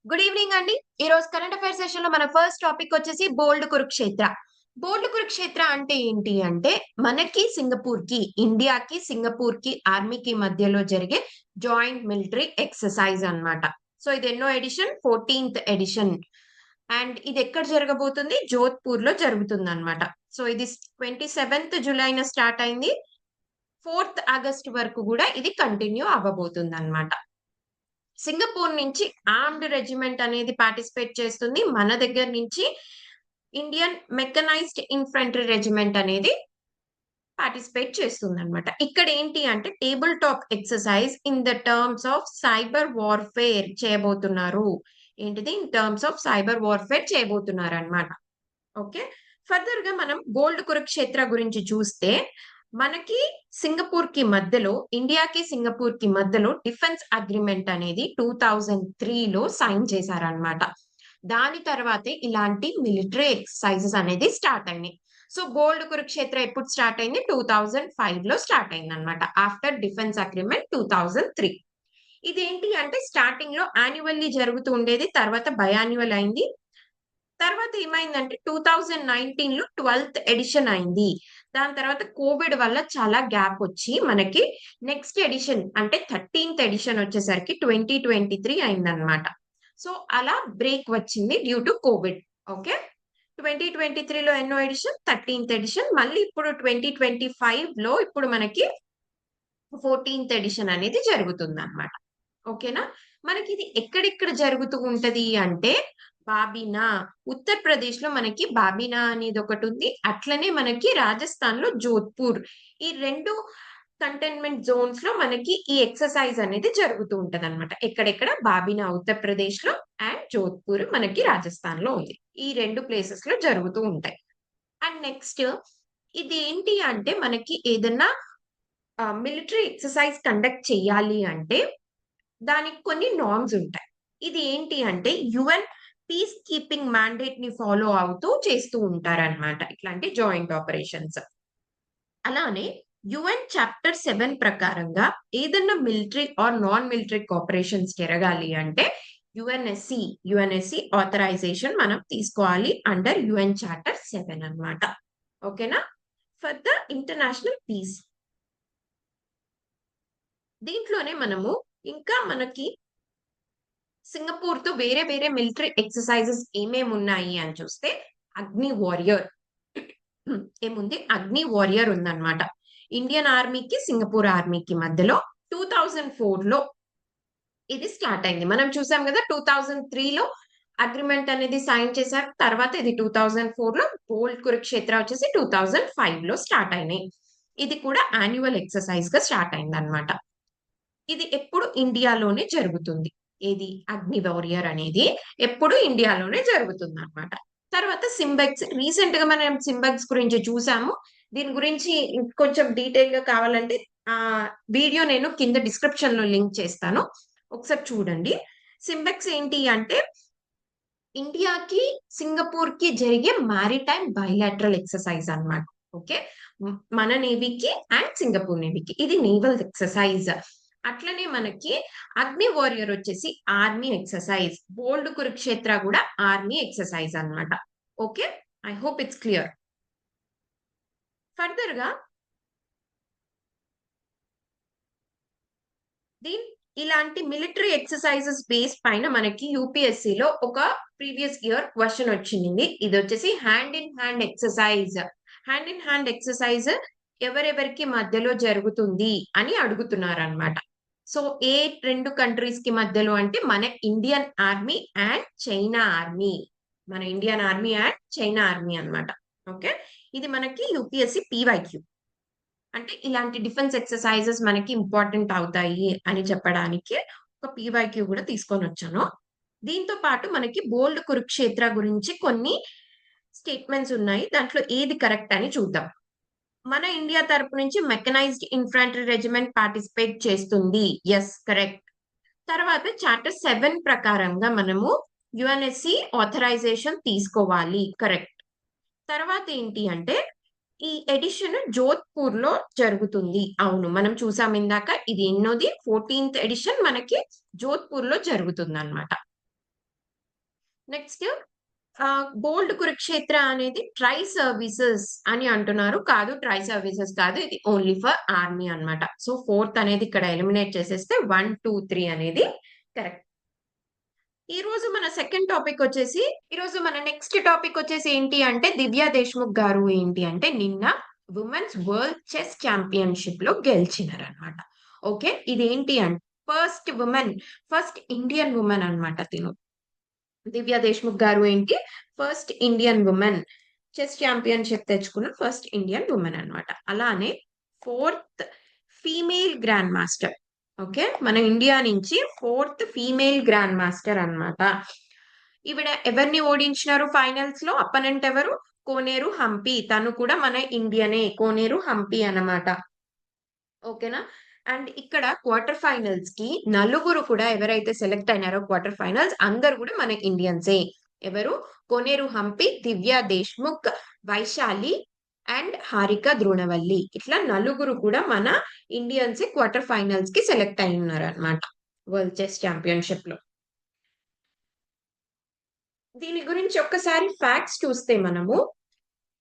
Good evening అండి. ఈ రోజు కరెంట్ అఫైర్స్ సెషన్ లో మన ఫస్ట్ టాపిక్ వచ్చేసి బోల్డ్ కురుక్షేత్ర. బోల్డ్ కురుక్షేత్ర అంటే ఏంటి అంటే మనకి ఇండియాకి సింగపూర్ కి ఆర్మీకి మధ్యలో జరిగే జాయింట్ మిలిటరీ ఎక్సర్సైజ్ అన్నమాట. సో ఇది ఎన్నో ఎడిషన్? 14th edition. అండ్ ఇది ఎక్కడ జరగబోతుంది? జోధ్పూర్ లో జరుగుతుంది అన్నమాట. సో ఇది 27th జూలైన స్టార్ట్ అయింది. 4th ఆగస్ట్ వరకు కూడా ఇది కంటిన్యూ అవ్వబోతుంది అన్నమాట. సింగపూర్ నుంచి ఆర్మ్డ్ రెజిమెంట్ అనేది పార్టిసిపేట్ చేస్తుంది. మన దగ్గర నుంచి ఇండియన్ మెకనైజ్డ్ ఇన్ఫంట్రీ రెజిమెంట్ అనేది పార్టిసిపేట్ చేస్తుందన్నమాట. ఇక్కడ ఏంటి అంటే table top exercise in the terms of cyber warfare చేయబోతున్నారు. ఏంటిది? In terms of cyber warfare చేయబోతున్నారన్నమాట. ఓకే. ఫర్దర్‌గా మనం గోల్డ్ కురుక్షేత్ర గురించి చూస్తే, మనకి ఇండియాకి సింగపూర్‌కి మధ్యలో డిఫెన్స్ అగ్రీమెంట్ అనేది 2003లో సైన్ చేశారన్నమాట. దాని తర్వాతే ఇలాంటి మిలిటరీ ఎక్సర్‌సైజెస్ అనేది స్టార్ట్ అయినాయి. సో, గోల్డ్ కురుక్షేత్ర ఎప్పుడు స్టార్ట్ అయింది? 2005లో స్టార్ట్ అయిందన్నమాట. After defence agreement 2003. ఇదేంటి అంటే స్టార్టింగ్‌లో యాన్యువల్లీ జరుగుతూ ఉండేది. తర్వాత బయాన్యువల్ అయింది. తర్వాత ఏమైందంటే 2019లో 12థ్ ఎడిషన్ అయింది. దాని తర్వాత కోవిడ్ వల్ల చాలా గ్యాప్ వచ్చి మనకి నెక్స్ట్ ఎడిషన్ అంటే 13థ్ ఎడిషన్ వచ్చేసరికి 2023 అయిందన్నమాట. సో అలా బ్రేక్ వచ్చింది డ్యూ టు కోవిడ్. ఓకే. 2023లో ఎన్నో ఎడిషన్? 13థ్ ఎడిషన్. మళ్ళీ ఇప్పుడు 2025లో ఇప్పుడు మనకి 14థ్ ఎడిషన్ అనేది జరుగుతుందన్నమాట. ఓకేనా? మనకిది ఎక్కడెక్కడ జరుగుతూ ఉంటది అంటే, బాబినా, ఉత్తరప్రదేశ్‌లో మనకి బాబినా అనేదొకటుంది. అట్లనే మనకి రాజస్థాన్‌లో జోధ్‌పూర్. ఈ 2 కంటైన్మెంట్ జోన్స్‌లో మనకి ఈ ఎక్సర్‌సైజ్ అనేది జరుగుతూ ఉంటదనమాట. ఎక్కడెక్కడ? బాబినా ఉత్తరప్రదేశ్‌లో అండ్ జోధ్‌పూర్ మనకి రాజస్థాన్‌లో ఉంది. ఈ 2 ప్లేసెస్‌లో జరుగుతూ ఉంటాయి. అండ్ నెక్స్ట్ ఇదేంటి అంటే మనకి ఏదన్నా మిలిటరీ ఎక్సర్‌సైజ్ కండక్ట్ చెయ్యాలి అంటే దానికి కొన్ని నార్మ్స్ ఉంటాయి. ఇది ఏంటి అంటే యూఎన్ పీస్ కీపింగ్ మ్యాండేట్‌ని ఫాలో అవుతూ చేస్తూ ఉంటారన్నమాట. ఇట్లాంటి జాయింట్ ఆపరేషన్స్. అలానే యూఎన్ చాప్టర్ 7 ప్రకారంగా ఏదన్నా military are non military cooperations జరగాలి అంటే యుఎన్ఎస్‌సి ఆథరైజేషన్ మనం తీసుకోవాలి అండర్ యూఎన్ చార్టర్ 7 అన్నమాట. ఓకేనా? For the international peace. దీంట్లోనే మనము ఇంకా మనకి సింగపూర్‌తో వేరే వేరే మిలిటరీ ఎక్సర్‌సైజెస్ ఏమేమున్నాయి అని చూస్తే, అగ్ని వారియర్ ఏముంది? అగ్ని వారియర్ ఉందన్నమాట. ఇండియన్ ఆర్మీకి, సింగపూర్ ఆర్మీకి మధ్యలో 2004లో ఇది స్టార్ట్ అయింది. మనం చూసాం గదా! 2003లో అగ్రీమెంట్ అనేది సైన్ చేశారు. తర్వాత ఇది 2004లో బోల్డ్ కురుక్షేత్ర వచ్చేసి 2005లో స్టార్ట్ అయినాయి. ఇది కూడా యాన్యువల్ ఎక్సర్‌సైజ్‌గా స్టార్ట్ అయిందన్నమాట. ఇది ఎప్పుడు ఇండియాలోనే జరుగుతుంది. ఏది? అగ్ని వారియర్ అనేది ఎప్పుడు ఇండియాలోనే జరుగుతుందన్నమాట. తర్వాత సింబెక్స్ రీసెంట్‌గా మనం సింబెక్స్ గురించి చూసాము. దీని గురించి ఇంకొంచెం డీటెయిల్‌గా కావాలంటే వీడియో నేను కింద డిస్క్రిప్షన్‌లో లింక్ చేస్తాను. ఒకసారి చూడండి. సింబెక్స్ ఏంటి అంటే ఇండియాకి, సింగపూర్‌కి జరిగే మారిటైమ్ బైలాటరల్ ఎక్సర్‌సైజ్ అన్నమాట. ఓకే. మన నేవీకి అండ్ సింగపూర్ నేవీకి. ఇది నేవల్ ఎక్సర్‌సైజ్. అట్లనే మనకి అగ్ని వారియర్ వచ్చేసి ఆర్మీ ఎక్సర్‌సైజ్. బోల్డ్ కురుక్షేత్ర గూడా ఆర్మీ ఎక్సర్‌సైజ్ అన్నమాట. Okay. I hope it's clear. ఫర్దర్‌గా దీన్ ఇలాంటి మిలిటరీ ఎక్సర్‌సైజెస్ బేస్ పైన మనకి యూపీఎస్‌సిలో ఒక ప్రీవియస్ ఇయర్ క్వెషన్ వచ్చింది. ఇదొచ్చేసి hand in hand exercise. Hand in hand exercise ఎవరెవరికి మధ్యలో జరుగుతుంది అని అడుగుతున్నారన్నమాట. సో, ఏ 2 కంట్రీస్‌కి మధ్యలో అంటే మన Indian army and China army. మన Indian army and China army అన్నమాట. ఓకే. ఇది మనకి యూపీఎస్‌సి పీవైక్యూ. అంటే ఇలాంటి డిఫెన్స్ ఎక్సర్‌సైజెస్ మనకి ఇంపార్టెంట్ అవుతాయి అని చెప్పడానికి ఒక పీవైక్యూ గూడా తీసుకొనొచ్చాను. దీంతో పాటు మనకి బోల్డ్ కురుక్షేత్ర గురించి కొన్ని స్టేట్మెంట్స్ ఉన్నాయి. దాంట్లో ఏది కరెక్ట్ అని చూద్దాం. మన ఇండియా తరపు నుంచి మెకనైజ్డ్ ఇన్ఫాంట్రీ రెజిమెంట్ పార్టిసిపేట్ చేస్తుంది. Yes correct. తర్వాత చార్టర్ 7 ప్రకారంగా మనము యుఎన్ఎస్‌సి ఆథరైజేషన్ తీసుకోవాలి. కరెక్ట్. తర్వాత ఏంటి అంటే ఈ ఎడిషన్ జోధ్‌పూర్‌లో జరుగుతుంది. అవును. మనం చూసాం ఇందాక ఇది ఎన్నోది 14థ్ ఎడిషన్ మనకి జోధ్‌పూర్‌లో జరుగుతుందన్నమాట. నెక్స్ట్ గోల్డ్ కురుక్షేత్ర అనేది ట్రై సర్వీసెస్ అని అంటున్నారు. కాదు, ట్రై సర్వీసెస్ కాదు, ఇది ఓన్లీ ఫర్ ఆర్మీ అన్నమాట. సో ఫోర్త్ అనేది ఇక్కడ ఎలిమినేట్ చేసేస్తే 1, 2, 3 అనేది కరెక్ట్. ఈ రోజు మన సెకండ్ టాపిక్ వచ్చేసి, ఈ రోజు మన నెక్స్ట్ టాపిక్ వచ్చేసి ఏంటి అంటే, దివ్యా దేశ్ముఖ్ గారు ఏంటి అంటే నిన్న ఉమెన్స్ వరల్డ్ చెస్ ఛాంపియన్షిప్ లో గెలిచినారనమాట. ఓకే, ఇదేంటి అంటే ఫస్ట్ ఇండియన్ ఉమెన్ అన్నమాట తిను. దివ్యా దేశ్ముఖ్ గారు ఏంటి, first Indian women chess championship తెచ్చుకున్న ఫస్ట్ ఇండియన్ ఉమెన్ అన్నమాట. అలానే fourth female grand master. Okay, మన ఇండియా నుంచి ఫోర్త్ ఫీమేల్ గ్రాండ్ మాస్టర్ అన్నమాట. ఈవిడ ఎవరిని ఓడించినారు ఫైనల్స్ లో? అప్పనెంట్ ఎవరు? కోనేరు హంపి. తను కూడా మన ఇండియనే, కోనేరు హంపి అన్నమాట. ఓకేనా. అండ్ ఇక్కడ క్వార్టర్ ఫైనల్స్ కి నలుగురు కూడా ఎవరైతే సెలెక్ట్ అయినారో క్వార్టర్ ఫైనల్స్ అందరు కూడా మన ఇండియన్సే. ఎవరు? కోనేరు హంపి, దివ్యా దేశ్ముఖ్, వైశాలి అండ్ హారిక ద్రోణవల్లి. ఇట్లా నలుగురు కూడా మన ఇండియన్స్ క్వార్టర్ ఫైనల్స్ కి సెలెక్ట్ అయి ఉన్నారు అనమాట వరల్డ్ చెస్ ఛాంపియన్షిప్ లో. దీని గురించి ఒక్కసారి ఫ్యాక్ట్స్ చూస్తే మనము,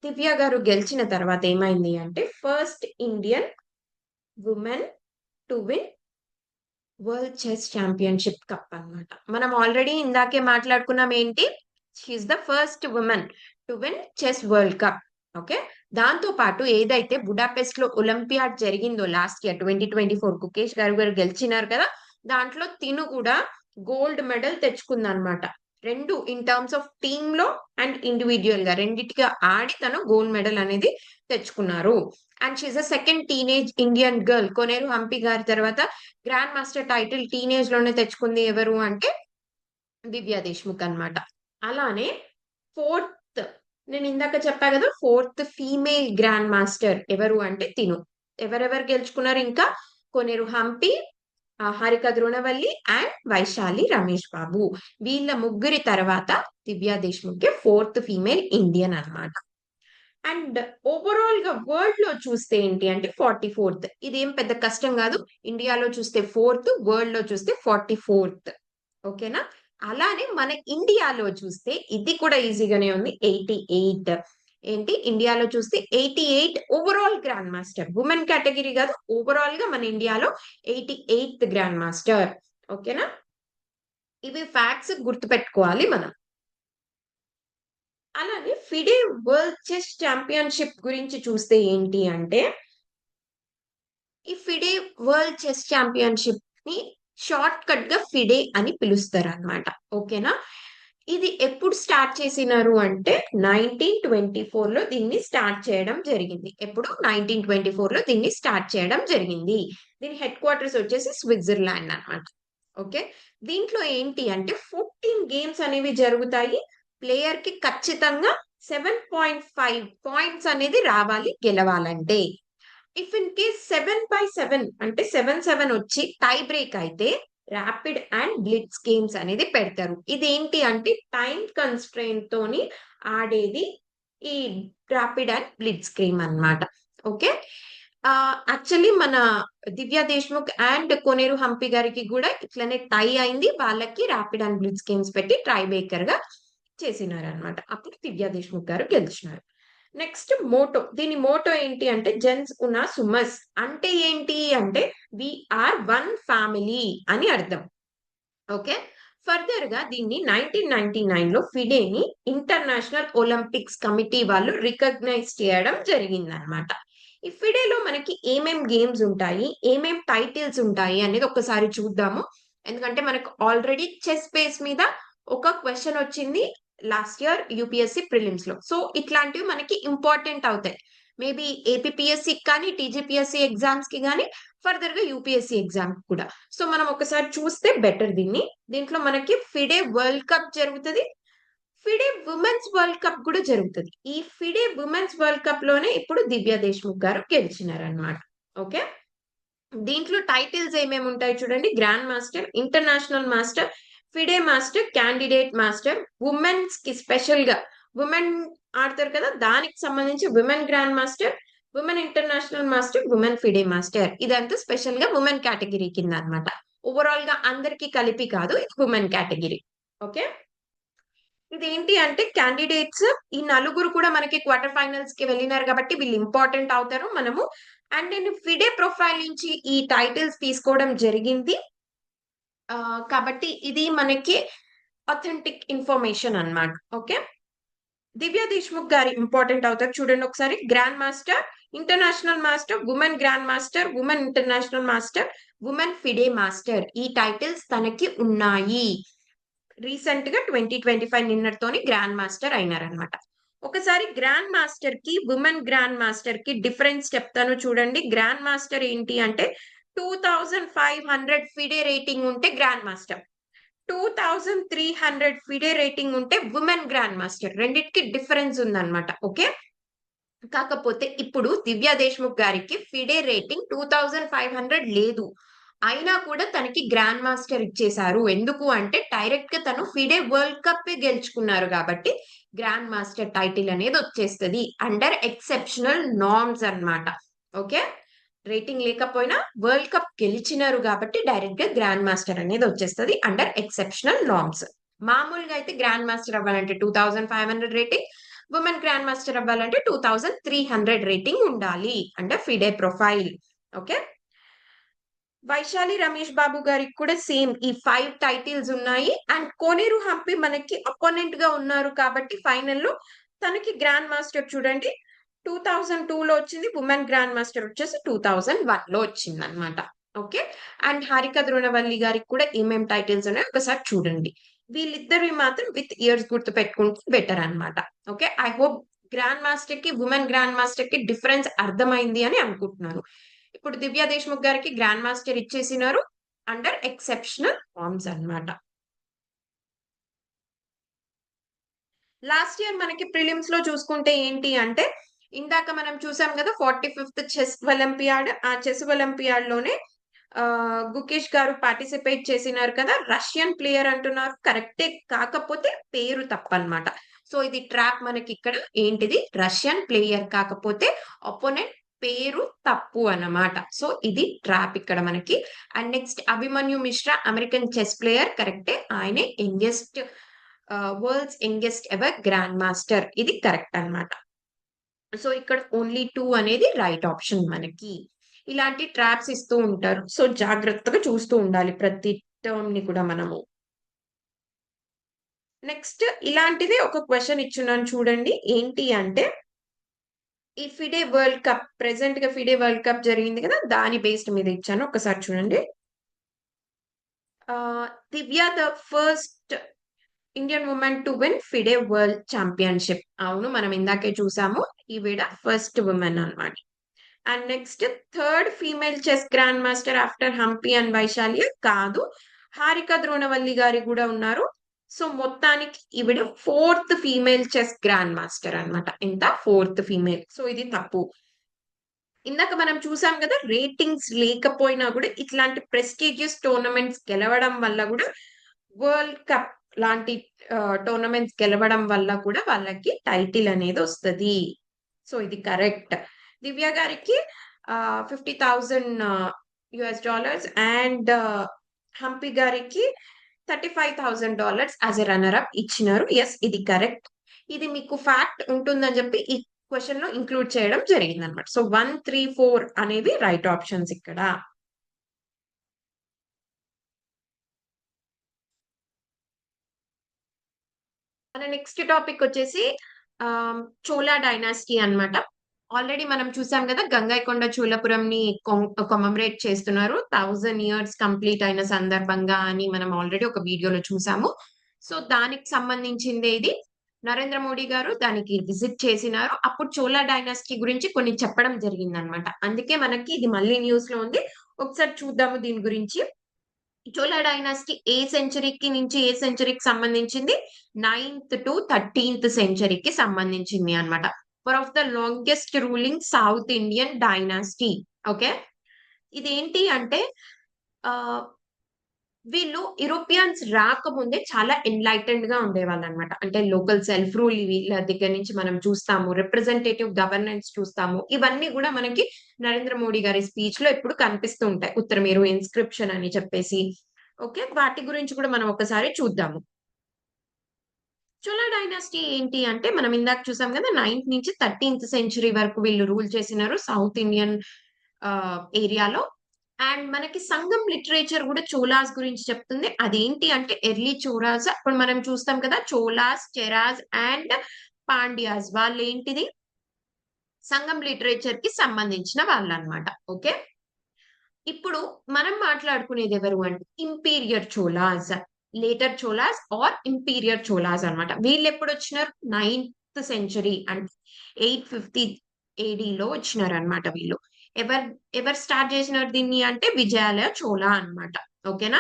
దివ్య గారు గెలిచిన తర్వాత ఏమైంది అంటే, first Indian women to win world chess championship cup అన్నమాట. మనం ఆల్రెడీ ఇందాకే మాట్లాడుకున్నాం ఏంటి, she's the first women to win chess world cup. Okay, దాంతో పాటు ఏదైతే బుడాపెస్ట్ లో ఒలింపియాడ్ జరిగిందో లాస్ట్ ఇయర్ 2024 కుకేష్ గారు గెలిచినారు కదా, దాంట్లో తిను కూడా గోల్డ్ మెడల్ తెచ్చుకుందన్నమాట. రెండు ఇన్ టర్మ్స్ ఆఫ్ టీమ్ లో అండ్ ఇండివిజువల్ గా రెండిటిగా ఆడి తను గోల్డ్ మెడల్ అనేది తెచ్చుకున్నారు. And she's the second teenage Indian girl. Koneru Humpy గారి తర్వాత గ్రాండ్ మాస్టర్ టైటిల్ టీనేజ్ లోనే తెచ్చుకుంది ఎవరు అంటే దివ్యా దేశ్ముఖ్ అన్నమాట. అలానే ఫోర్త్, నేను ఇందాక చెప్పా కదా, ఫోర్త్ ఫీమేల్ గ్రాండ్ మాస్టర్ ఎవరు అంటే తిను. ఎవరెవరు గెలుచుకున్నారు ఇంకా? కోనేరు హంపి, హారిక ద్రోణవల్లి అండ్ వైశాలి రమేష్ బాబు. వీళ్ళ ముగ్గురి తర్వాత Divya Deshmukh fourth female Indian అన్నమాట. అండ్ ఓవరాల్ గా వరల్డ్ లో చూస్తే ఏంటి అంటే 44th. ఇదేం పెద్ద కష్టం కాదు. ఇండియాలో చూస్తే 4th, వరల్డ్ లో చూస్తే 44th. ఓకేనా. అలానే మన ఇండియాలో చూస్తే ఇది కూడా ఈజీగానే ఉంది, 88. ఏంటి, ఇండియాలో చూస్తే 88 overall grand master. Women category కాదు, ఓవరాల్ గా మన ఇండియాలో 88th గ్రాండ్ మాస్టర్. ఓకేనా. ఇవి ఫ్యాక్ట్స్ గుర్తుపెట్టుకోవాలి మనం. అలానే ఫిడే వరల్డ్ చెస్ ఛాంపియన్షిప్ గురించి చూస్తే ఏంటి అంటే, ఈ ఫిడే వరల్డ్ చెస్ ఛాంపియన్షిప్ ని షార్ట్ కట్ గా ఫిడే అని పిలుస్తారు అనమాట. ఓకేనా. ఇది ఎప్పుడు స్టార్ట్ చేసినారు అంటే 1924 లో దీన్ని స్టార్ట్ చేయడం జరిగింది. ఎప్పుడు? 1924 లో దీన్ని స్టార్ట్ చేయడం జరిగింది. దీని హెడ్ క్వార్టర్స్ వచ్చేసి స్విట్జర్లాండ్ అన్నమాట. ఓకే, దీంట్లో ఏంటి అంటే 14 గేమ్స్ అనేవి జరుగుతాయి. ప్లేయర్ కి ఖచ్చితంగా 7.5 పాయింట్స్ అనేది రావాలి గెలవాలంటే. ఇఫ్ ఇన్ కేస్ 7/7 అంటే 7-7 వచ్చి టై బ్రేక్ అయితే ర్యాపిడ్ అండ్ బ్లిట్జ్ గేమ్స్ అనేది పెడతారు. ఇదేంటి అంటే టైం కన్స్ట్రెయింట్ తోని ఆడేది ఈ ర్యాపిడ్ అండ్ బ్లిట్జ్ గేమ్ అన్నమాట. ఓకే, యాక్చువల్లీ మన దివ్యా దేశ్ముఖ్ అండ్ కోనేరు హంపి గారికి కూడా ఇట్లనే టై అయింది. వాళ్ళకి ర్యాపిడ్ అండ్ బ్లిట్జ్ గేమ్స్ పెట్టి ట్రై బేకర్ గా చేసినారు అనమాట. అప్పుడు దివ్యా దేశ్ముఖ్ గారు గెలిచినారు. Next motto. దీని మోటో ఏంటి అంటే జెన్స్ ఉనా సుమస్. అంటే ఏంటి అంటే ఆర్ వన్ ఫ్యామిలీ అని అర్థం. ఓకే, ఫర్దర్ గా దీన్ని 1999 లో ఫిడేని ఇంటర్నేషనల్ ఒలింపిక్స్ కమిటీ వాళ్ళు రికగ్నైజ్ చేయడం జరిగింది అనమాట. ఈ ఫిడేలో మనకి ఏమేం గేమ్స్ ఉంటాయి, ఏమేం టైటిల్స్ ఉంటాయి అనేది ఒకసారి చూద్దాము. ఎందుకంటే మనకు ఆల్రెడీ చెస్ బేస్ మీద ఒక క్వశ్చన్ వచ్చింది లాస్ట్ ఇయర్ యూపీఎస్సి ప్రిలిమ్స్ లో. సో ఇట్లాంటివి మనకి ఇంపార్టెంట్ అవుతాయి. మేబీ ఏపీఎస్సి కానీ టీజీపీఎస్సి ఎగ్జామ్స్ కి కానీ ఫర్దర్ గా యూపీఎస్సి ఎగ్జామ్ కూడా. సో మనం ఒకసారి చూస్తే బెటర్ దీన్ని. దీంట్లో మనకి ఫిడే వరల్డ్ కప్ జరుగుతుంది, ఫిడే ఉమెన్స్ వరల్డ్ కప్ కూడా జరుగుతుంది. ఈ ఫిడే ఉమెన్స్ వరల్డ్ కప్ లోనే ఇప్పుడు దివ్యా దేశ్ముఖ్ గారు గెలిచినారు అనమాట. ఓకే, దీంట్లో టైటిల్స్ ఏమేమి ఉంటాయి చూడండి. Grand master, international master, FIDE master, candidate master. Women's కి స్పెషల్ గా ఉమెన్ ఆడతారు కదా, దానికి సంబంధించి women grand master, women international master, women FIDE master. ఇదంతా స్పెషల్ గా ఉమెన్ కేటగిరీ కింద అన్నమాట. ఓవరాల్ గా అందరికి కలిపి కాదు, ఇది ఉమెన్ కేటగిరీ. ఓకే, ఇదేంటి అంటే క్యాండిడేట్స్ ఈ నలుగురు కూడా మనకి క్వార్టర్ ఫైనల్స్ కి వెళ్ళినారు కాబట్టి వీళ్ళు ఇంపార్టెంట్ అవుతారు మనము. అండ్ నేను ఫిడే ప్రొఫైల్ నుంచి ఈ టైటిల్స్ తీసుకోవడం జరిగింది. కాబట్టి ఇది మనకి అథెంటిక్ ఇన్ఫర్మేషన్ అన్నమాట. ఓకే. దివ్య దేశ్ముఖ్ గారి ఇంపార్టెంట్ అవుతారు చూడండి ఒకసారి. Grand master, international master, women grand master, women international master, women FIDE master ఈ టైటిల్స్ తనకి ఉన్నాయి. రీసెంట్ గా 2025 నిన్నటితోని గ్రాండ్ మాస్టర్ అయినారనమాట. ఒకసారి గ్రాండ్ మాస్టర్ కి ఉమెన్ గ్రాండ్ మాస్టర్ కి డిఫరెన్స్ చెప్తాను చూడండి. గ్రాండ్ మాస్టర్ ఏంటి అంటే 2500 ఫిడే రేటింగ్ ఉంటే గ్రాండ్ మాస్టర్, 2300 ఫిడే రేటింగ్ ఉంటే ఉమెన్ గ్రాండ్ మాస్టర్. రెండిటికి డిఫరెన్స్ ఉందన్నమాట. ఓకే. కాకపోతే ఇప్పుడు దివ్య దేశ్ముఖ్ గారికి ఫిడే రేటింగ్ 2500 లేదు. అయినా కూడా తనకి గ్రాండ్ మాస్టర్ ఇచ్చేశారు. ఎందుకు అంటే డైరెక్ట్ గా తను ఫిడే వరల్డ్ కప్ గెలుచుకున్నారు కాబట్టి గ్రాండ్ మాస్టర్ టైటిల్ అనేది వచ్చేస్తది. అండర్ ఎక్సెప్షనల్ నార్మ్స్ అన్నమాట. ఓకే. రేటింగ్ లేకపోయినా వరల్డ్ కప్ గెలిచినారు కాబట్టి డైరెక్ట్ గా గ్రాండ్ మాస్టర్ అనేది వచ్చేస్తది అండర్ ఎక్సెప్షనల్ నార్మ్స్. మామూలుగా అయితే గ్రాండ్ మాస్టర్ అవ్వాలంటే 2500 రేటింగ్, ఉమెన్ గ్రాండ్ మాస్టర్ అవ్వాలంటే 2300 రేటింగ్ ఉండాలి అంటే FIDE profile. Okay. Vaishali Ramesh Babu గారికి కూడా సేమ్ ఈ 5 టైటిల్స్ ఉన్నాయి. అండ్ కోనేరు హంపి మనకి అపోనెంట్ గా ఉన్నారు కాబట్టి ఫైనల్ లో తనకి గ్రాండ్ మాస్టర్ చూడండి 2002 లో వచ్చింది. ఉమెన్ గ్రాండ్ మాస్టర్ వచ్చేసి 2001 లో వచ్చింది అనమాట. ఓకే. అండ్ హారిక ద్రోణవల్లి గారికి కూడా ఏమేం టైటిల్స్ ఉన్నాయో ఒకసారి చూడండి. వీళ్ళిద్దరి మాత్రం విత్ ఇయర్స్ గుర్తు పెట్టుకుంటే బెటర్ అన్నమాట. Okay. I hope grand master కి ఉమెన్ గ్రాండ్ మాస్టర్ కి డిఫరెన్స్ అర్థమైంది అని అనుకుంటున్నాను. ఇప్పుడు దివ్య దేశ్ముఖ్ గారికి గ్రాండ్ మాస్టర్ ఇచ్చేసినారు అండర్ ఎక్సెప్షనల్ నార్మ్స్ అన్నమాట. లాస్ట్ ఇయర్ మనకి ప్రిలిమ్స్ లో చూసుకుంటే ఏంటి అంటే ఇందాక మనం చూసాం కదా 45th చెస్ ఒలింపియాడ్. ఆ చెస్ ఒలింపియాడ్ లోనే గుకేష్ గారు పార్టిసిపేట్ చేసినారు కదా. రష్యన్ ప్లేయర్ అంటున్నారు. కరెక్టే. కాకపోతే పేరు తప్పన్నమాట. సో ఇది ట్రాప్ మనకి ఇక్కడ. ఏంటిది? రష్యన్ ప్లేయర్ కాకపోతే అపోనెంట్ పేరు తప్పు అన్నమాట. సో ఇది ట్రాప్ ఇక్కడ మనకి. And next Abhimanyu Mishra American chess player కరెక్టే. ఆయనే youngest world's youngest ever grand master. ఇది కరెక్ట్ అన్నమాట. సో ఇక్కడ ఓన్లీ 2 అనేది రైట్ ఆప్షన్ మనకి. ఇలాంటి ట్రాప్స్ ఇస్తూ ఉంటారు. సో జాగ్రత్తగా చూస్తూ ఉండాలి ప్రతి టర్మ్ ని కూడా మనము. నెక్స్ట్ ఇలాంటిదే ఒక క్వెషన్ ఇచ్చున్నాను చూడండి. ఏంటి అంటే ఈ ఫిడే వరల్డ్ కప్ ప్రెజెంట్ గా ఫిడే వరల్డ్ కప్ జరిగింది కదా. దాని బేస్డ్ మీద ఇచ్చాను. ఒకసారి చూడండి. Divya the first Indian women to win FIDE world championship. అవును మనం ఇందాకే చూసాము. ఈవిడ ఫస్ట్ ఉమెన్ అన్నమాట. And next third female chess grand master after Humpy and Vaishali కాదు. హారిక ద్రోణవల్లి గారి కూడా ఉన్నారు. సో మొత్తానికి ఈవిడ fourth female chess grand master అన్నమాట. ఎంత? Fourth female. సో ఇది తప్పు. ఇందాక మనం చూసాం కదా రేటింగ్స్ లేకపోయినా కూడా ఇట్లాంటి ప్రెస్టీజియస్ టోర్నమెంట్స్ గెలవడం వల్ల కూడా వరల్డ్ కప్ లాంటి టోర్నమెంట్స్ గెలవడం వల్ల కూడా వాళ్ళకి టైటిల్ అనేది వస్తది. సో ఇది కరెక్ట్. దివ్య గారికి 50,000 US డాలర్స్ అండ్ హంపి గారికి $35,000 యాజ్ ఎ రన్నర్ అప్ ఇచ్చినారు. ఎస్ ఇది కరెక్ట్. ఇది మీకు ఫ్యాక్ట్ ఉంటుందని చెప్పి ఈ క్వెషన్ లో ఇంక్లూడ్ చేయడం జరిగింది అనమాట. సో 1, 3, 4 అనేవి రైట్ ఆప్షన్స్ ఇక్కడ. మన నెక్స్ట్ టాపిక్ వచ్చేసి చోళా డైనాసిటీ అన్నమాట. ఆల్రెడీ మనం చూసాం కదా గంగైకొండ చోళపురం ని కొమమరేట్ చేస్తున్నారు 1000 ఇయర్స్ కంప్లీట్ అయిన సందర్భంగా అని మనం ఆల్రెడీ ఒక వీడియోలో చూసాము. సో దానికి సంబంధించింది ఇది. నరేంద్ర మోడీ గారు దానికి విజిట్ చేసినారు. అప్పుడు చోళా డైనాసిటీ గురించి కొన్ని చెప్పడం జరిగింది అనమాట. అందుకే మనకి ఇది మళ్ళీ న్యూస్ లో ఉంది. ఒకసారి చూద్దాము దీని గురించి. చోళా డైనాసిటీ ఏ సెంచరీకి నుంచి ఏ సెంచరీకి సంబంధించింది? 9th to 13th సెంచరీకి సంబంధించింది అన్నమాట. One of the longest ruling south Indian dynasty. Okay. ఇదేంటి అంటే వీళ్ళు యూరోపియన్స్ రాకముందే చాలా ఎన్లైటెండ్ గా ఉండేవాళ్ళు అనమాట. అంటే లోకల్ సెల్ఫ్ రూల్ వీళ్ళ దగ్గర నుంచి మనం చూస్తాము. రిప్రజెంటేటివ్ గవర్నెన్స్ చూస్తాము. ఇవన్నీ కూడా మనకి నరేంద్ర మోడీ గారి స్పీచ్ లో ఎప్పుడు కనిపిస్తూ ఉంటాయి. ఉత్తరమేరు ఇన్స్క్రిప్షన్ అని చెప్పేసి. ఓకే. వాటి గురించి కూడా మనం ఒకసారి చూద్దాము. చోళ డైనాసిటీ ఏంటి అంటే మనం ఇందాక చూసాం కదా 9th నుంచి 13th సెంచరీ వరకు వీళ్ళు రూల్ చేసినారు సౌత్ ఇండియన్ ఏరియాలో. అండ్ మనకి సంగం లిటరేచర్ కూడా చోలాస్ గురించి చెప్తుంది. అదేంటి అంటే ఎర్లీ చోళాస్ అప్పుడు మనం చూస్తాం కదా చోలాస్, చెరాస్ అండ్ పాండ్యాస్ వాళ్ళేంటిది సంగం లిటరేచర్ కి సంబంధించిన వాళ్ళన్నమాట. ఓకే. ఇప్పుడు మనం మాట్లాడుకునేది ఎవరు అంటే imperial Cholas, later Cholas or imperial Cholas అన్నమాట. వీళ్ళు ఎప్పుడు వచ్చినారు 9th సెంచరీ అంటే 850 ఏడీలో వచ్చినారన్నమాట వీళ్ళు. ఎవరు ఎవరు స్టార్ట్ చేసినారు దీన్ని అంటే విజయాలయ చోళ అన్నమాట. ఓకేనా.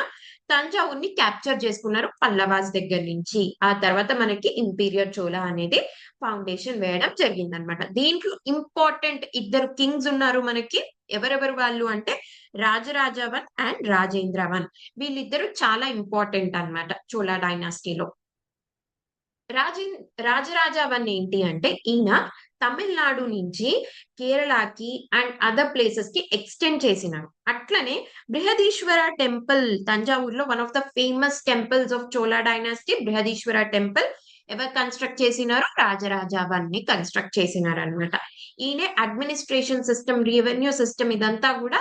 తంజావూరుని క్యాప్చర్ చేసుకున్నారు పల్లవాస్ దగ్గర నుంచి. ఆ తర్వాత మనకి ఇంపీరియర్ చోళ అనేది ఫౌండేషన్ వేయడం జరిగిందనమాట. దీంట్లో ఇంపార్టెంట్ ఇద్దరు కింగ్స్ ఉన్నారు మనకి. ఎవరెవరు వాళ్ళు అంటే Rajaraja one and Rajendra one. వీళ్ళిద్దరూ చాలా ఇంపార్టెంట్ అన్నమాట చోళ డైనాసిటీలో. రాజరాజ వన్ ఏంటి అంటే ఈయన తమిళనాడు నుంచి కేరళకి అండ్ అదర్ ప్లేసెస్ కి ఎక్స్టెండ్ చేసినారు. అట్లనే బృహదీశ్వర టెంపుల్ తంజావూరులో one of the famous temples of Chola dynasty Brihadeeswara temple ఎవరు కన్స్ట్రక్ట్ చేసినారు రాజరాజ వన్ ని కన్స్ట్రక్ట్ చేసినారు అనమాట. ఈయనే అడ్మినిస్ట్రేషన్ సిస్టమ్ రెవెన్యూ సిస్టమ్ ఇదంతా కూడా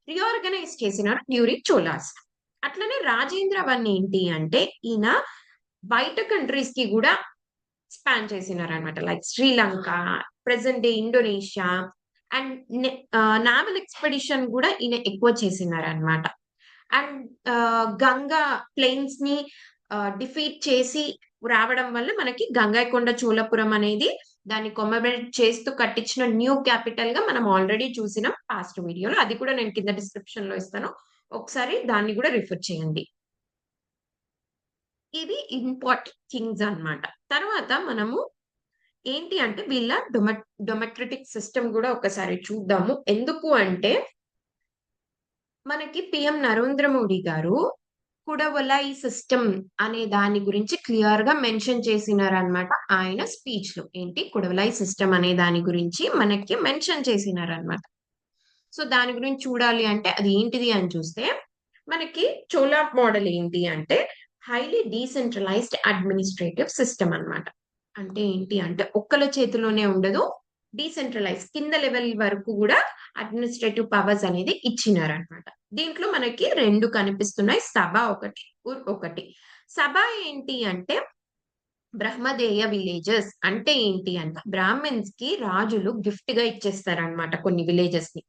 రీఆర్గనైజ్ చేసినారు డ్యూరింగ్ చోళాస్. అట్లనే రాజేంద్ర వన్ ఏంటి అంటే ఈయన బయట కంట్రీస్ కి కూడా స్పాన్ చేసినారనమాట. Like Sri Lanka, present day Indonesia and naval expedition కూడా ఈయన ఎక్కువ చేసినారనమాట. అండ్ గంగా ప్లెయిన్స్ ని డిఫీట్ చేసి రావడం వల్ల మనకి గంగైకొండ చోళపురం అనేది దాన్ని కొమెమరేట్ చేస్తూ కట్టించిన న్యూ క్యాపిటల్ గా మనం ఆల్రెడీ చూసినాం పాస్ట్ వీడియోలో. అది కూడా నేను కింద డిస్క్రిప్షన్ లో ఇస్తాను. ఒకసారి దాన్ని కూడా రిఫర్ చేయండి. ఇవి ఇంపార్టెంట్ థింగ్స్ అన్నమాట. తర్వాత మనము ఏంటి అంటే వీళ్ళ డొమెక్రటిక్ సిస్టమ్ కూడా ఒకసారి చూద్దాము. ఎందుకు అంటే మనకి పీఎం నరేంద్ర మోడీ గారు కుడవలై సిస్టమ్ అనే దాని గురించి క్లియర్ గా మెన్షన్ చేసినారనమాట ఆయన స్పీచ్ లో. ఏంటి కుడవలై సిస్టమ్ అనే దాని గురించి మనకి మెన్షన్ చేసినారనమాట. సో దాని గురించి చూడాలి అంటే అది ఏంటిది అని చూస్తే మనకి చోలా మోడల్ ఏంటి అంటే హైలీ డీసెంట్రలైజ్డ్ అడ్మినిస్ట్రేటివ్ సిస్టమ్ అన్నమాట. అంటే ఏంటి అంటే ఒక్కల చేతిలోనే ఉండదు. డీసెంట్రలైజ్ కింద లెవెల్ వరకు కూడా అడ్మినిస్ట్రేటివ్ పవర్స్ అనేది ఇచ్చినారనమాట. దీంట్లో మనకి రెండు కనిపిస్తున్నాయి. సభ ఒకటి, ఉర్ ఒకటి. సభ ఏంటి అంటే బ్రహ్మదేయ విలేజెస్ అంటే ఏంటి అంటే బ్రాహ్మిన్స్ కి రాజులు గిఫ్ట్ గా ఇచ్చేస్తారనమాట కొన్ని విలేజెస్ ని.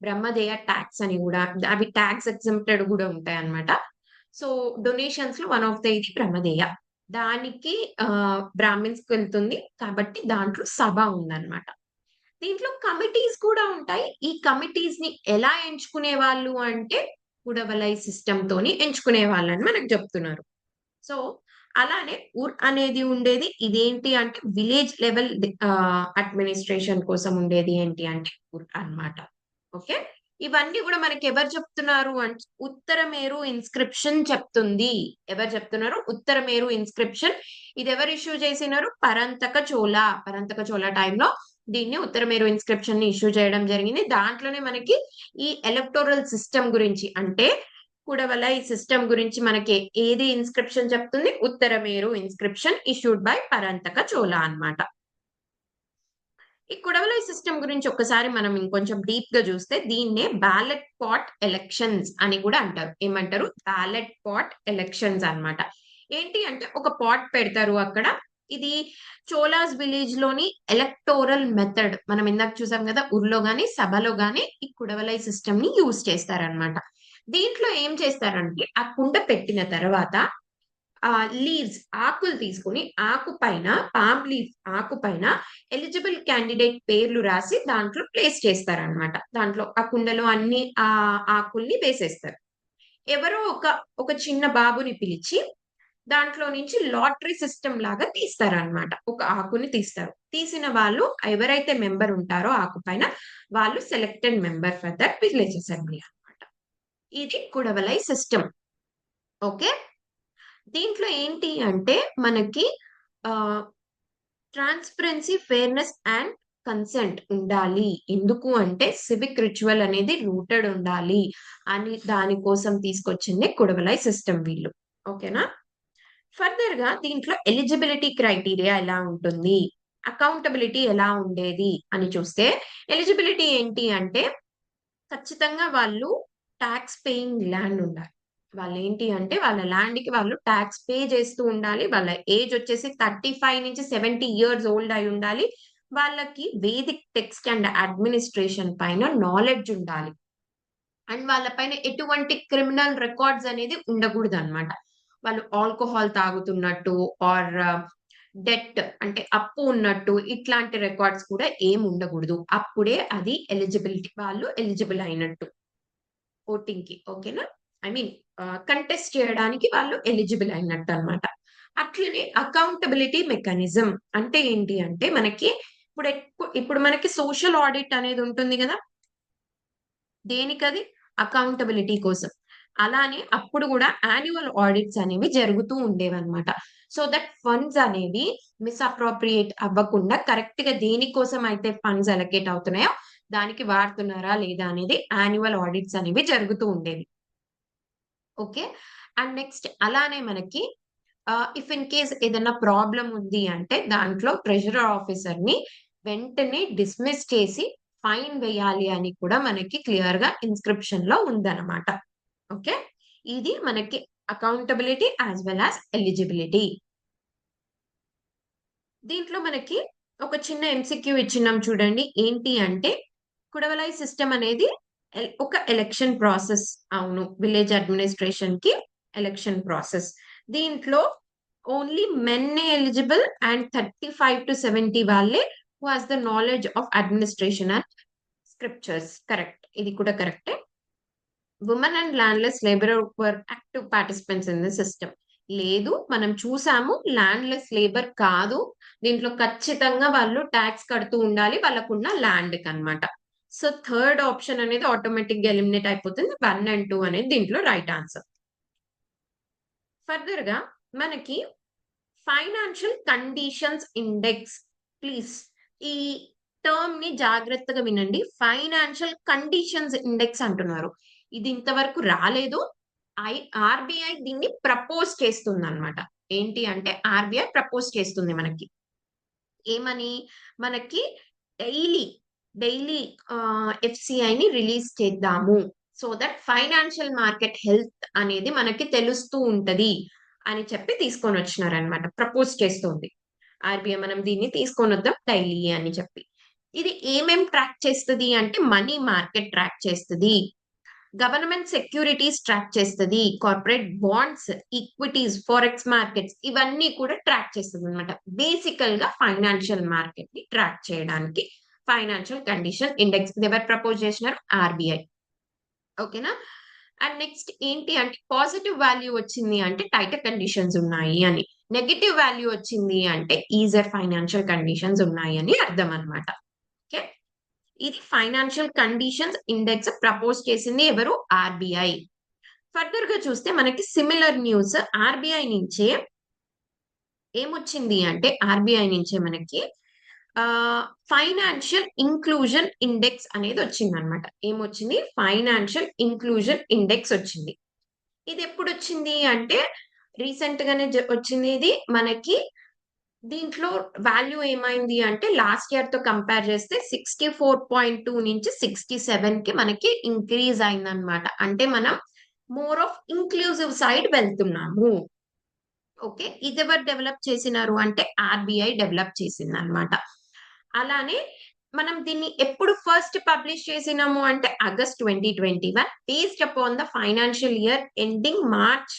బ్రహ్మదేయ ట్యాక్స్ అని కూడా అవి ట్యాక్స్ ఎగ్జెంప్టెడ్ కూడా ఉంటాయన్నమాట. సో డొనేషన్స్ లో వన్ ఆఫ్ ద ఇది బ్రహ్మదేయ. దానికి బ్రాహ్మిన్స్ కి వెళ్తుంది కాబట్టి దాంట్లో సభ ఉందన్నమాట. దీంట్లో కమిటీస్ కూడా ఉంటాయి. ఈ కమిటీస్ ని ఎలా ఎంచుకునే వాళ్ళు అంటే కుడవలై సిస్టమ్ తోని ఎంచుకునే వాళ్ళని మనకు చెప్తున్నారు. సో అలానే ఉర్ అనేది ఉండేది. ఇదేంటి అంటే విలేజ్ లెవెల్ అడ్మినిస్ట్రేషన్ కోసం ఉండేది ఏంటి అంటే ఉర్ అన్నమాట. ఓకే. ఇవన్నీ గూడా మనకెవరు చెప్తున్నారు అంటే ఉత్తరమేరు ఇన్‌స్క్రిప్షన్ చెప్తుంది. ఎవరు చెప్తున్నారు? ఉత్తరమేరు ఇన్‌స్క్రిప్షన్. ఇదెవరు ఇష్యూ చేసినారు? పరంతక చోళ. పరంతక చోళ టైంలో దీన్ని ఉత్తరమేరు ఇన్‌స్క్రిప్షన్‌ని ఇష్యూ చేయడం జరిగింది. దాంట్లోనే మనకి ఈ ఎలక్టోరల్ సిస్టమ్ గురించి అంటే కుడవలై సిస్టమ్ గురించి మనకి ఏది ఇన్‌స్క్రిప్షన్ చెప్తుంది? ఉత్తరమేరు ఇన్‌స్క్రిప్షన్ ఇష్యూడ్ బై పరంతక చోళ అన్నమాట. ఈ కుడవలై సిస్టమ్ గురించి ఒక్కసారి మనం ఇంకొంచెం డీప్ గా చూస్తే దీన్నే బ్యాలెట్ పాట్ ఎలక్షన్స్ అని కూడా అంటారు. ఏమంటారు? బ్యాలెట్ పాట్ ఎలక్షన్స్ అన్నమాట. ఏంటి అంటే ఒక పాట్ పెడతారు అక్కడ. ఇది చోలాస్ విలేజ్ లోని ఎలక్టోరల్ మెథడ్ మనం ఇందాక చూసాం కదా ఊర్లో గాని సభలో గాని ఈ కుడవలై సిస్టమ్ ని యూజ్ చేస్తారన్నమాట. దీంట్లో ఏం చేస్తారంటే ఆ కుండ పెట్టిన తర్వాత లీవ్స్ ఆకులు తీసుకొని ఆకు పైన పామ్ లీఫ్ ఆకు పైన ఎలిజిబుల్ క్యాండిడేట్ పేర్లు రాసి దాంట్లో ప్లేస్ చేస్తారనమాట. దాంట్లో ఆ కుండలో అన్ని ఆకుల్ని వేసేస్తారు. ఎవరో ఒక చిన్న బాబుని పిలిచి దాంట్లో నుంచి లాటరీ సిస్టమ్ లాగా తీస్తారనమాట. ఒక ఆకుని తీస్తారు. తీసిన వాళ్ళు ఎవరైతే మెంబర్ ఉంటారో ఆకు పైన వాళ్ళు selected member for that village assembly అన్నమాట. ఇది కుడవలై సిస్టమ్. ఓకే. దీంట్లో ఏంటి అంటే మనకి ట్రాన్స్పరెన్సీ, ఫెయిర్‌నెస్ అండ్ కన్సెంట్ ఉండాలి. ఎందుకు అంటే సివిక్ రిచువల్ అనేది రూటెడ్ ఉండాలి అని దాని కోసం తీసుకొచ్చిందే కుడవలై సిస్టమ్ వీళ్ళు. ఓకేనా? ఫర్దర్ గా దీంట్లో ఎలిజిబిలిటీ క్రైటీరియా ఎలా ఉంటుంది, అకౌంటబిలిటీ ఎలా ఉండేది అని చూస్తే, ఎలిజిబిలిటీ ఏంటి అంటే ఖచ్చితంగా వాళ్ళు టాక్స్ పేయింగ్ ల్యాండ్ ఉండాలి. వాళ్ళేంటి అంటే వాళ్ళ ల్యాండ్‌కి వాళ్ళు టాక్స్ పే చేస్తూ ఉండాలి. వాళ్ళ ఏజ్ వచ్చేసి 35 నుంచి 70 ఇయర్స్ ఓల్డ్ అయి ఉండాలి. వాళ్ళకి వేదిక్ టెక్స్ట్ అండ్ అడ్మినిస్ట్రేషన్ పైన నాలెడ్జ్ ఉండాలి. అండ్ వాళ్ళ పైన ఎటువంటి క్రిమినల్ రికార్డ్స్ అనేది ఉండకూడదనమాట. వాళ్ళు ఆల్కహాల్ తాగుతున్నట్టు ఆర్ డెట్ అంటే అప్పు ఉన్నట్టు ఇట్లాంటి రికార్డ్స్ కూడా ఏమి ఉండకూడదు. అప్పుడే అది ఎలిజిబిలిటీ వాళ్ళు ఎలిజిబుల్ అయినట్టు ఓటింగ్‌కి. ఓకేనా? ఐ మీన్ కంటెస్ట్ చేయడానికి వాళ్ళు ఎలిజిబుల్ అయినట్టనమాట. అట్లనే అకౌంటబిలిటీ మెకానిజం అంటే ఏంటి అంటే మనకి ఇప్పుడు మనకి సోషల్ ఆడిట్ అనేది ఉంటుంది గదా! దేనికది? అకౌంటబిలిటీ కోసం. అలానే అప్పుడు గూడా యాన్యువల్ ఆడిట్స్ అనేవి జరుగుతూ ఉండేవన్నమాట. సో దట్ ఫండ్స్ అనేవి మిస్‌అప్రోప్రియేట్ అవ్వకుండా కరెక్ట్‌గా దేనికోసం అయితే ఫండ్స్ అలొకేట్ అవుతున్నాయో దానికి వాడుతున్నారా లేదా అనేది యాన్యువల్ ఆడిట్స్ అనేవి జరుగుతూ ఉండేవి. ఓకే. అండ్ నెక్స్ట్ అలానే మనకి ఇఫ్ ఇన్ కేస్ ఏదన్నా ప్రాబ్లమ్ ఉంది అంటే దాంట్లో ట్రెజరర్ ఆఫీసర్‌ని వెంటనే డిస్మిస్ చేసి ఫైన్ వేయాలి అని కూడా మనకి క్లియర్‌గా ఇన్‌స్క్రిప్షన్‌లో ఉందన్నమాట. ఓకే. ఇది మనకి accountability as well as eligibility. దీంట్లో మనకి ఒక చిన్న ఎంసీక్యూ ఇచ్చిన్నాం చూడండి. ఏంటి అంటే కుడవలై సిస్టమ్ అనేది ఒక ఎలక్షన్ ప్రాసెస్. అవును. విలేజ్ అడ్మినిస్ట్రేషన్‌కి ఎలక్షన్ ప్రాసెస్. దీంట్లో ఓన్లీ మెన్నే ఎలిజిబుల్ అండ్ 35-70 వాళ్ళే who has the knowledge of administration and scriptures. Correct. ఇది కూడా కరెక్టే. Women and landless labourer were active participants in the system. లేదు. మనం చూసాము ల్యాండ్‌లెస్ లేబర్ కాదు. దీంట్లో ఖచ్చితంగా వాళ్ళు టాక్స్ కడుతూ ఉండాలి. వాళ్ళకున్న ల్యాండ్‌కనమాట. సో, థర్డ్ ఆప్షన్ అనేది ఆటోమేటిక్‌గా ఎలిమినేట్ అయిపోతుంది. 1 అండ్ 2 అనేది దీంట్లో రైట్ ఆన్సర్. ఫర్దర్‌గా మనకి ఫైనాన్షియల్ కండిషన్స్ ఇండెక్స్. ప్లీజ్ ఈ టర్మ్‌ని జాగ్రత్తగా వినండి. ఫైనాన్షియల్ కండిషన్స్ ఇండెక్స్ అంటున్నారు. ఇది ఇంతవరకు రాలేదు. ఐ ఆర్‌బీఐ దీన్ని ప్రపోజ్ చేస్తుందన్నమాట. ఏంటి అంటే ఆర్‌బీఐ ప్రపోజ్ చేస్తుంది మనకి. ఏమని? మనకి డైలీ, డైలీ ఎఫ్‌సిఐని రిలీజ్ చేద్దాము. So that financial market health అనేది మనకి తెలుస్తూ ఉంటది అని చెప్పి తీసుకొనొచ్చినారన్నమాట. ప్రపోజ్ చేస్తుంది. ఆర్‌బీఐ మనం దీన్ని తీసుకొనొద్దాం డైలీ అని చెప్పి. ఇది ఏమేం ట్రాక్ చేస్తది అంటే మనీ మార్కెట్ ట్రాక్ చేస్తది. గవర్నమెంట్ సెక్యూరిటీస్ ట్రాక్ చేస్తది. Corporate bonds, equities, forex markets ఇవన్నీ కూడా ట్రాక్ చేస్తదనమాట. బేసికల్‌గా ఫైనాన్షియల్ మార్కెట్‌ని ట్రాక్ చేయడానికి ఫైనాన్షియల్ కండిషన్ ఇండెక్స్ ఎవరు ప్రపోజ్ చేసినారు? ఆర్‌బీఐ. ఓకేనా? అండ్ నెక్స్ట్ ఏంటి అంటే పాజిటివ్ వాల్యూ వచ్చింది అంటే టైటర్ కండిషన్స్ ఉన్నాయి అని. నెగెటివ్ వాల్యూ వచ్చింది అంటే ఈజర్ ఫైనాన్షియల్ కండిషన్స్ ఉన్నాయి అని అర్థం అన్నమాట. ఓకే. ఇది ఫైనాన్షియల్ కండిషన్స్ ఇండెక్స్ ప్రపోజ్ చేసింది ఎవరు? ఆర్‌బీఐ. ఫర్దర్‌గా చూస్తే మనకి సిమిలర్ న్యూస్ ఆర్‌బీఐ నుంచే ఏమొచ్చింది అంటే ఆర్‌బీఐ నుంచే మనకి ఫైనాన్షియల్ ఇంక్లూజన్ ఇండెక్స్ అనేది వచ్చిందన్నమాట. ఏమొచ్చింది? ఫైనాన్షియల్ ఇంక్లూజన్ ఇండెక్స్ వచ్చింది. ఇది ఎప్పుడొచ్చింది అంటే రీసెంట్‌గానే వచ్చింది ఇది. మనకి దీంట్లో వాల్యూ ఏమైంది అంటే లాస్ట్ ఇయర్‌తో కంపేర్ చేస్తే 64.2 నుంచి 67కి మనకి ఇంక్రీజ్ అయిందన్నమాట. అంటే మనం మోర్ ఆఫ్ ఇంక్లూజివ్ సైడ్ వెళ్తున్నాము. ఓకే. ఇదెవరు డెవలప్ చేసినారు అంటే ఆర్‌బీఐ డెవలప్ చేసిందన్నమాట. అలానే మనం దీన్ని ఎప్పుడు ఫస్ట్ పబ్లిష్ చేసినాము అంటే August 2021 based upon the financial year ending March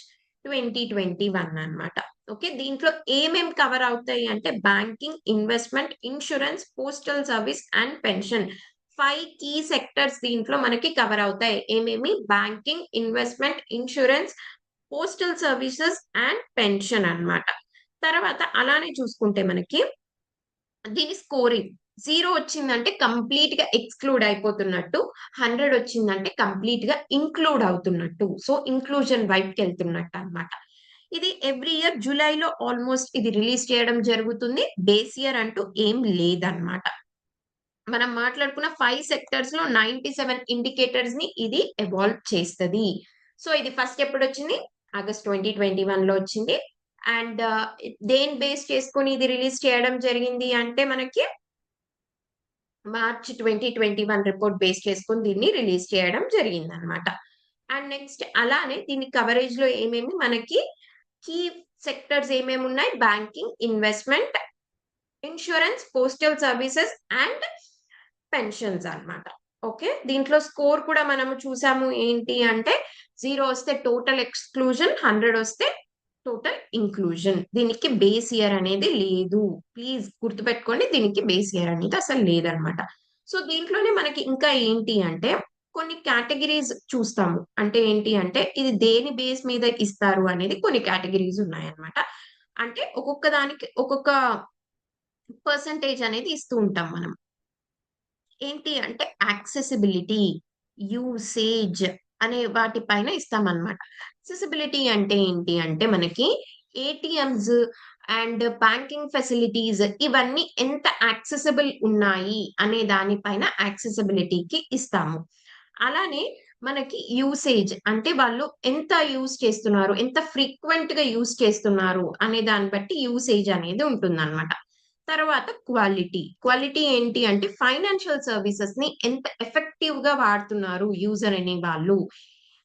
2021 అన్నమాట. ఓకే. దీంట్లో ఏమేం కవర్ అవుతాయి అంటే banking, investment, insurance, postal service and pension. 5 key sectors దీంట్లో మనకి కవర్ అవుతాయి. ఏమేమి? Banking, investment, insurance, postal services and pension అన్నమాట. తర్వాత అలానే చూసుకుంటే మనకి దీని స్కోరింగ్ 0 వచ్చిందంటే కంప్లీట్‌గా ఎక్స్‌క్లూడ్ అయిపోతున్నట్టు. 100 వచ్చిందంటే కంప్లీట్‌గా ఇంక్లూడ్ అవుతున్నట్టు. సో, ఇంక్లూజన్ వైపుకెళ్తున్నట్టన్నమాట. ఇది ఎవ్రీ ఇయర్ జులైలో ఆల్‌మోస్ట్ ఇది రిలీజ్ చేయడం జరుగుతుంది. బేస్ ఇయర్ అంటూ ఏం లేదన్నమాట. మనం మాట్లాడుకున్న 5 సెక్టర్స్‌లో 97 ఇండికేటర్స్‌ని ఇది ఎవాల్వ్ చేస్తది. సో, ఇది ఫస్ట్ ఎప్పుడొచ్చింది? ఆగస్ట్ 2021లో వచ్చింది. అండ్ దేన్ని బేస్ చేసుకొని ఇది రిలీజ్ చేయడం జరిగింది అంటే మనకి మార్చ్ 2021 రిపోర్ట్ బేస్ చేసుకొని దీన్ని రిలీజ్ చేయడం జరిగిందనమాట. అండ్ నెక్స్ట్ అలానే దీని కవరేజ్‌లో ఏమేమి మనకి కీ సెక్టర్స్ ఏమేమున్నాయి? Banking, investment, insurance, postal services and pensions అన్నమాట. ఓకే. దీంట్లో స్కోర్ కూడా మనము చూసాము ఏంటి అంటే 0 వస్తే టోటల్ ఎక్స్‌క్లూజన్, 100 వస్తే టోటల్ ఇంక్లూజన్. దీనికి బేస్ ఇయర్ అనేది లేదు. ప్లీజ్ గుర్తుపెట్టుకోండి. దీనికి బేస్ ఇయర్ అనేది అసలు లేదన్నమాట. సో, దీంట్లోనే మనకి ఇంకా ఏంటి అంటే కొన్ని కేటగరీస్ చూస్తాము. అంటే ఏంటి అంటే ఇది దేని బేస్ మీద ఇస్తారు అనేది కొన్ని కేటగరీస్ ఉన్నాయన్నమాట. అంటే ఒక్కొక్క దానికి ఒక్కొక్క పర్సెంటేజ్ అనేది ఇస్తూ ఉంటాం మనం. ఏంటి అంటే యాక్సెసిబిలిటీ, యూసేజ్ అనే వాటి పైన ఇస్తామన్నమాట. యాక్సెసిబిలిటీ అంటే ఏంటి అంటే మనకి ఏటీఎమ్స్ అండ్ బ్యాంకింగ్ ఫెసిలిటీస్ ఇవన్నీ ఎంత యాక్సెసిబుల్ ఉన్నాయి అనే దాని పైన యాక్సెసిబిలిటీకి ఇస్తాము. అలానే మనకి యూసేజ్ అంటే వాళ్ళు ఎంత యూజ్ చేస్తున్నారు, ఎంత ఫ్రీక్వెంట్‌గా యూజ్ చేస్తున్నారు అనే దాన్ని బట్టి యూసేజ్ అనేది ఉంటుందన్నమాట. తర్వాత క్వాలిటీ. క్వాలిటీ ఏంటి అంటే ఫైనాన్షియల్ సర్వీసెస్‌ని ఎంత ఎఫెక్టివ్‌గా వాడుతున్నారు యూజర్ అనేవాళ్ళు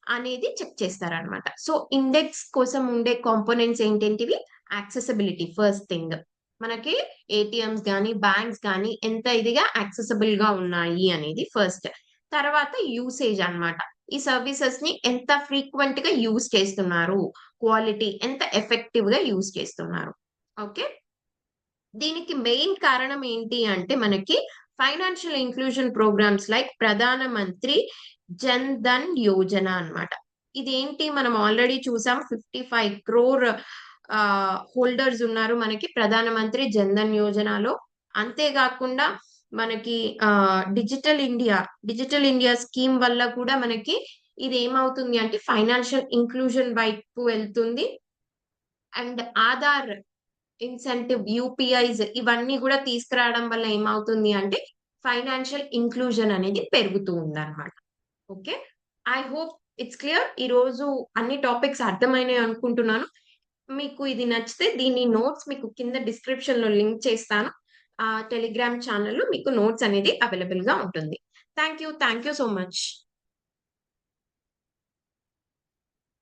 అనేది చెక్ చేస్తారనమాట. సో, ఇండెక్స్ కోసం ఉండే కాంపోనెంట్స్ ఏంటేంటివి? Accessibility first thing. మనకి ఏటీఎమ్స్ గాని, బ్యాంక్స్ గాని ఎంత ఇదిగా యాక్సెసిబుల్‌గా ఉన్నాయి అనేది ఫస్ట్. తర్వాత యూసేజ్ అన్నమాట. ఈ సర్వీసెస్‌ని ఎంత ఫ్రీక్వెంట్‌గా యూజ్ చేస్తున్నారు? క్వాలిటీ ఎంత ఎఫెక్టివ్‌గా యూజ్ చేస్తున్నారు? ఓకే. దీనికి మెయిన్ కారణం ఏంటి అంటే మనకి financial inclusion programmes like Pradhan Mantri Jan Dhan Yojana అన్నమాట. ఇదేంటి మనం ఆల్రెడీ చూసాం 55 క్రోర్ హోల్డర్స్ ఉన్నారు మనకి ప్రధాన మంత్రి జన్ ధన్ యోజనలో. అంతే గాకుండా మనకి డిజిటల్ ఇండియా స్కీమ్ వల్ల కూడా మనకి ఇది ఏమవుతుంది అంటే ఫైనాన్షియల్ ఇంక్లూజన్ వైపు వెళ్తుంది. అండ్ ఆధార్ ఇన్సెంటివ్, యూపీఐస్ ఇవన్నీ గూడా తీసుకురావడం వల్ల ఏమవుతుంది అంటే, ఫైనాన్షియల్ ఇంక్లూజన్ అనేది పెరుగుతూ ఉందన్నమాట. Okay. I hope it's clear. ఈరోజు అన్ని టాపిక్స్ అర్థమైనాయి అనుకుంటున్నాను. మీకు ఇది నచ్చితే దీని నోట్స్ మీకు కింద డిస్క్రిప్షన్‌లో లింక్ చేస్తాను. టెలిగ్రామ్ ఛానెల్‌లో మీకు నోట్స్ అనేది అవైలబుల్‌గా ఉంటుంది. Thank you so much.